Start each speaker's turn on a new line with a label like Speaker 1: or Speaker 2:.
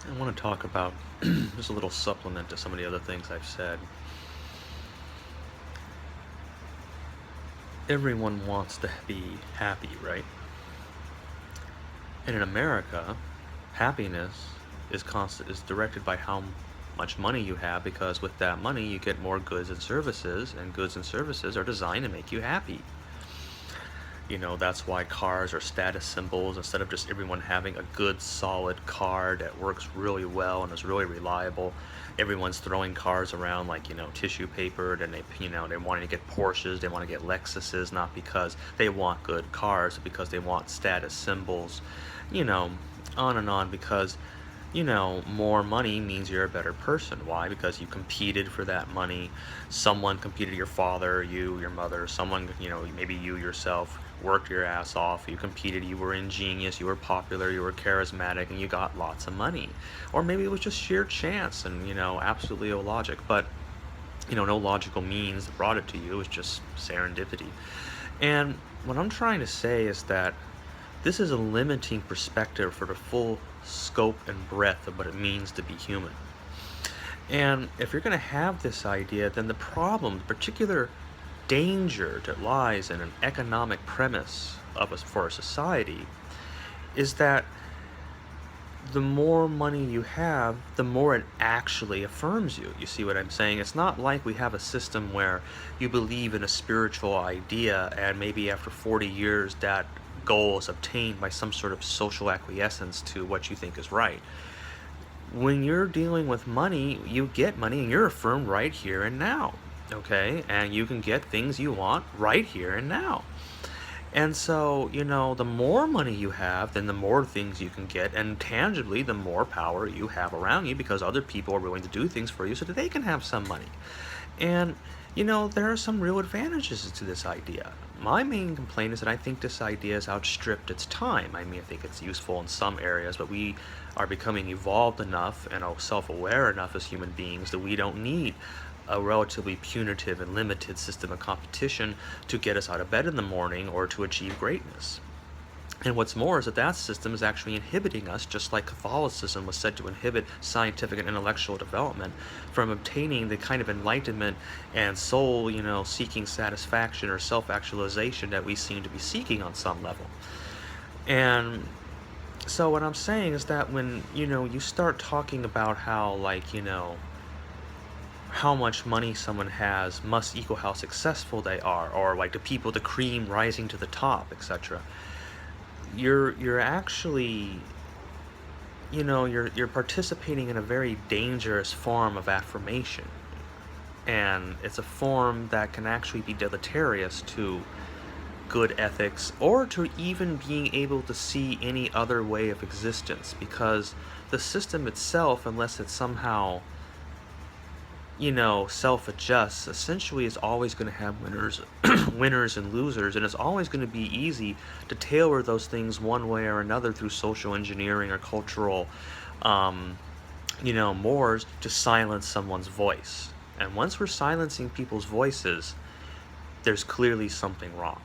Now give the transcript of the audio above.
Speaker 1: I want to talk about just a little supplement to some of the other things I've said. Everyone wants to be happy, right? And in America, happiness is directed by how much money you have, because with that money you get more goods and goods and services are designed to make you happy. That's why cars are status symbols. Instead of just everyone having a good, solid car that works really well and is really reliable, everyone's throwing cars around like, tissue paper. Then they want to get Porsches, they want to get Lexuses, not because they want good cars, but because they want status symbols, you know, on and on, because more money means you're a better person. Why? Because you competed for that money. Someone competed, your father, you, your mother, someone, maybe you yourself worked your ass off. You competed, you were ingenious, you were popular, you were charismatic, and you got lots of money. Or maybe it was just sheer chance and, absolutely illogic. But, no logical means that brought it to you. It was just serendipity. And what I'm trying to say is that this is a limiting perspective for the full scope and breadth of what it means to be human. And if you're going to have this idea, then the problem, the particular danger that lies in an economic premise of us for a society, is that the more money you have, the more it actually affirms you. You see what I'm saying? It's not like we have a system where you believe in a spiritual idea and maybe after 40 years that goal is obtained by some sort of social acquiescence to what you think is right. When you're dealing with money, you get money and you're affirmed right here and now. Okay? And you can get things you want right here and now. And so, the more money you have, then the more things you can get, and tangibly, the more power you have around you, because other people are willing to do things for you so that they can have some money. And, there are some real advantages to this idea. My main complaint is that I think this idea has outstripped its time. I mean, I think it's useful in some areas, but we are becoming evolved enough and self-aware enough as human beings that we don't need a relatively punitive and limited system of competition to get us out of bed in the morning or to achieve greatness. And what's more is that system is actually inhibiting us, just like Catholicism was said to inhibit scientific and intellectual development, from obtaining the kind of enlightenment and soul, seeking satisfaction or self-actualization that we seem to be seeking on some level. And so what I'm saying is that when, you start talking about how, like, how much money someone has must equal how successful they are, or like the cream rising to the top, etc. You're actually, you're participating in a very dangerous form of affirmation, and it's a form that can actually be deleterious to good ethics, or to even being able to see any other way of existence, because the system itself, unless it's somehow self-adjusts, essentially is always going to have winners, winners and losers, and it's always going to be easy to tailor those things one way or another through social engineering or cultural, mores to silence someone's voice. And once we're silencing people's voices, there's clearly something wrong.